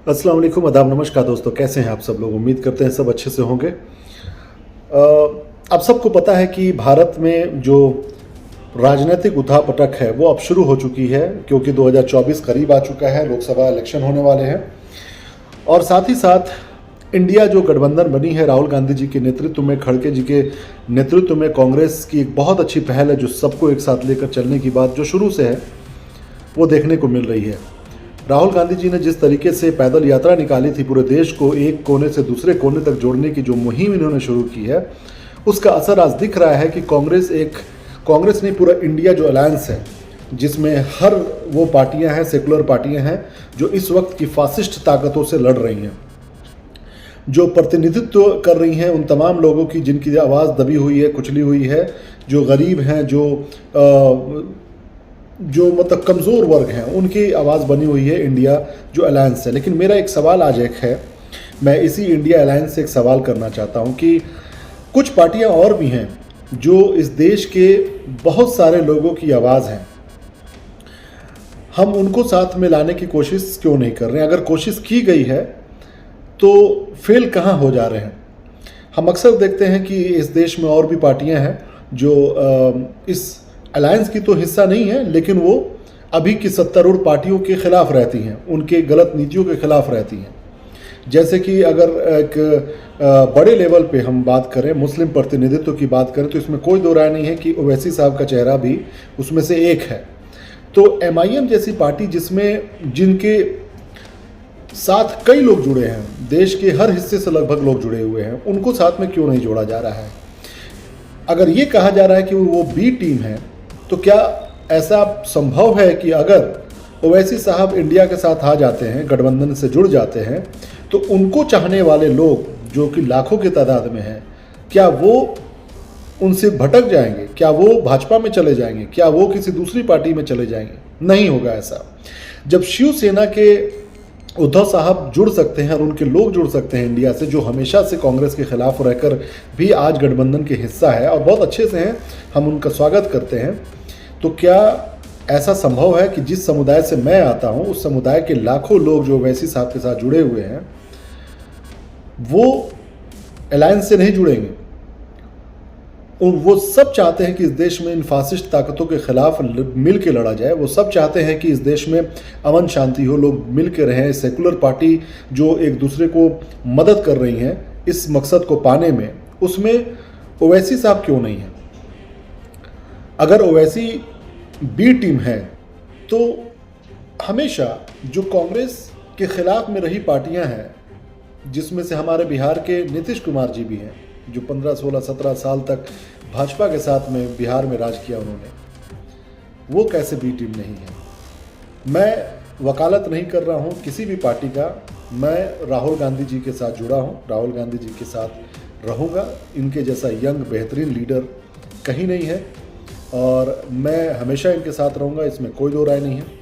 अस्सलाम वालेकुम, आदाब, नमस्कार दोस्तों। कैसे हैं आप सब लोग? उम्मीद करते हैं सब अच्छे से होंगे। आप सबको पता है कि भारत में जो राजनीतिक उठापटक है वो अब शुरू हो चुकी है, क्योंकि 2024 करीब आ चुका है, लोकसभा इलेक्शन होने वाले हैं। और साथ ही साथ इंडिया जो गठबंधन बनी है राहुल गांधी जी के नेतृत्व में, खड़गे जी के नेतृत्व में, कांग्रेस की एक बहुत अच्छी पहल है जो सबको एक साथ लेकर चलने की बात जो शुरू से है वो देखने को मिल रही है। राहुल गांधी जी ने जिस तरीके से पैदल यात्रा निकाली थी, पूरे देश को एक कोने से दूसरे कोने तक जोड़ने की जो मुहिम इन्होंने शुरू की है, उसका असर आज दिख रहा है कि कांग्रेस नहीं, पूरा इंडिया जो अलायंस है, जिसमें हर वो पार्टियां हैं, सेकुलर पार्टियां हैं जो इस वक्त की फासिस्ट ताकतों से लड़ रही हैं, जो प्रतिनिधित्व कर रही हैं उन तमाम लोगों की जिनकी आवाज़ दबी हुई है, कुचली हुई है, जो गरीब हैं, जो मतलब कमज़ोर वर्ग हैं, उनकी आवाज़ बनी हुई है इंडिया जो अलायंस है। लेकिन मेरा एक सवाल आज एक है, मैं इसी इंडिया अलायंस से एक सवाल करना चाहता हूं कि कुछ पार्टियां और भी हैं जो इस देश के बहुत सारे लोगों की आवाज़ हैं, हम उनको साथ में लाने की कोशिश क्यों नहीं कर रहे हैं? अगर कोशिश की गई है तो फेल कहाँ हो जा रहे हैं? हम अक्सर देखते हैं कि इस देश में और भी पार्टियां हैं जो इस अलायंस की तो हिस्सा नहीं है, लेकिन वो अभी की सत्तारूढ़ पार्टियों के खिलाफ रहती हैं, उनके गलत नीतियों के खिलाफ रहती हैं। जैसे कि अगर एक बड़े लेवल पे हम बात करें, मुस्लिम प्रतिनिधित्व की बात करें, तो इसमें कोई दो राय नहीं है कि ओवैसी साहब का चेहरा भी उसमें से एक है। तो MIM जैसी पार्टी जिनके साथ कई लोग जुड़े हैं, देश के हर हिस्से से लगभग लोग जुड़े हुए हैं, उनको साथ में क्यों नहीं जोड़ा जा रहा है? अगर ये कहा जा रहा है कि वो बी टीम है, तो क्या ऐसा संभव है कि अगर ओवैसी साहब इंडिया के साथ आ जाते हैं, गठबंधन से जुड़ जाते हैं, तो उनको चाहने वाले लोग जो कि लाखों की तादाद में हैं, क्या वो उनसे भटक जाएंगे? क्या वो भाजपा में चले जाएंगे? क्या वो किसी दूसरी पार्टी में चले जाएंगे? नहीं होगा ऐसा। जब शिवसेना के उद्धव साहब जुड़ सकते हैं और उनके लोग जुड़ सकते हैं इंडिया से, जो हमेशा से कांग्रेस के खिलाफ रहकर भी आज गठबंधन के हिस्सा है और बहुत अच्छे से हैं, हम उनका स्वागत करते हैं, तो क्या ऐसा संभव है कि जिस समुदाय से मैं आता हूं, उस समुदाय के लाखों लोग जो ओवैसी साहब के साथ जुड़े हुए हैं, वो अलायंस से नहीं जुड़ेंगे? वो सब चाहते हैं कि इस देश में इन फासिस्ट ताकतों के खिलाफ मिल के लड़ा जाए। वो सब चाहते हैं कि इस देश में अमन शांति हो, लोग मिल के रहें। सेकुलर पार्टी जो एक दूसरे को मदद कर रही हैं इस मकसद को पाने में, उसमें ओवैसी साहब क्यों नहीं है? अगर ओवैसी बी टीम है तो हमेशा जो कांग्रेस के खिलाफ में रही पार्टियां हैं, जिसमें से हमारे बिहार के नीतीश कुमार जी भी हैं, जो 15, 16, 17 साल तक भाजपा के साथ में बिहार में राज किया उन्होंने, वो कैसे बी टीम नहीं है? मैं वकालत नहीं कर रहा हूँ किसी भी पार्टी का, मैं राहुल गांधी जी के साथ जुड़ा हूँ, राहुल गांधी जी के साथ रहूँगा। इनके जैसा यंग बेहतरीन लीडर कहीं नहीं है और मैं हमेशा इनके साथ रहूँगा, इसमें कोई दो राय नहीं है।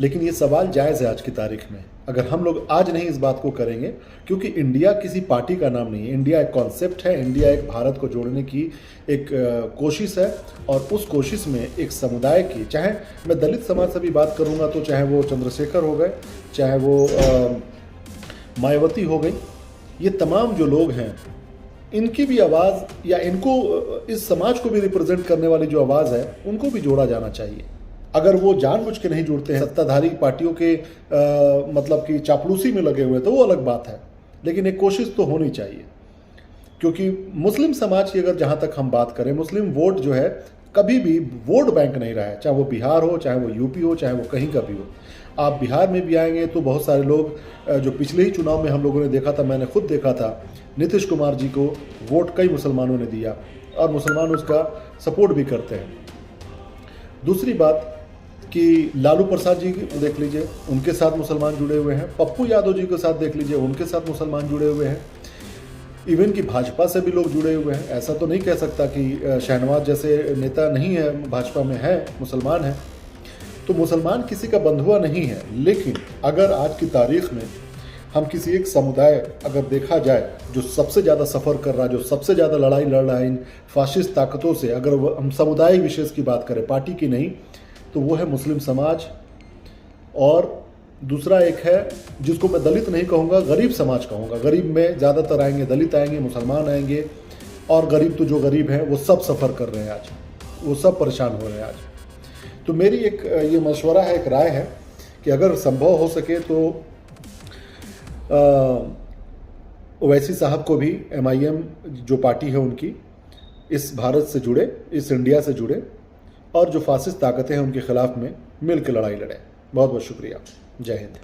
लेकिन ये सवाल जायज़ है आज की तारीख में। अगर हम लोग आज नहीं इस बात को करेंगे, क्योंकि इंडिया किसी पार्टी का नाम नहीं है, इंडिया एक कॉन्सेप्ट है, इंडिया एक भारत को जोड़ने की एक कोशिश है। और उस कोशिश में एक समुदाय की, चाहे मैं दलित समाज से भी बात करूंगा, तो चाहे वो चंद्रशेखर हो गए, चाहे वो मायावती हो गई, ये तमाम जो लोग हैं, इनकी भी आवाज़, या इनको इस समाज को भी रिप्रेजेंट करने वाली जो आवाज़ है, उनको भी जोड़ा जाना चाहिए। अगर वो जानबूझ के नहीं जुड़ते हैं, सत्ताधारी पार्टियों के मतलब कि चापलूसी में लगे हुए, तो वो अलग बात है, लेकिन एक कोशिश तो होनी चाहिए। क्योंकि मुस्लिम समाज की अगर जहाँ तक हम बात करें, मुस्लिम वोट जो है कभी भी वोट बैंक नहीं रहा है, चाहे वो बिहार हो, चाहे वो यूपी हो, चाहे वो कहीं का भी हो। आप बिहार में भी आएंगे तो बहुत सारे लोग, जो पिछले ही चुनाव में हम लोगों ने देखा था, मैंने खुद देखा था, नीतीश कुमार जी को वोट कई मुसलमानों ने दिया और मुसलमान उसका सपोर्ट भी करते हैं। दूसरी बात कि लालू प्रसाद जी देख लीजिए, उनके साथ मुसलमान जुड़े हुए हैं। पप्पू यादव जी के साथ देख लीजिए, उनके साथ मुसलमान जुड़े हुए हैं। इवन कि भाजपा से भी लोग जुड़े हुए हैं। ऐसा तो नहीं कह सकता कि शहनवाज जैसे नेता नहीं है, भाजपा में है, मुसलमान है। तो मुसलमान किसी का बंधुआ नहीं है। लेकिन अगर आज की तारीख में हम किसी एक समुदाय अगर देखा जाए जो सबसे ज़्यादा सफ़र कर रहा है, जो सबसे ज़्यादा लड़ाई लड़ रहा है इन फाशिस्ट ताकतों से, अगर हम समुदाय विशेष की बात करें, पार्टी की नहीं, तो वो है मुस्लिम समाज और दूसरा एक है जिसको मैं दलित नहीं कहूँगा, गरीब समाज कहूँगा। गरीब में ज़्यादातर आएंगे, दलित आएंगे, मुसलमान आएंगे, और गरीब तो जो गरीब हैं वो सब सफ़र कर रहे हैं आज, वो सब परेशान हो रहे हैं आज। तो मेरी एक ये मशवरा है, एक राय है कि अगर संभव हो सके तो ओवैसी साहब को भी MIM जो पार्टी है उनकी, इस भारत से जुड़े, इस इंडिया से जुड़े, और जो फासिस्ट ताकतें हैं उनके खिलाफ में मिल के लड़ाई लड़ें। बहुत बहुत शुक्रिया। जय हिंद।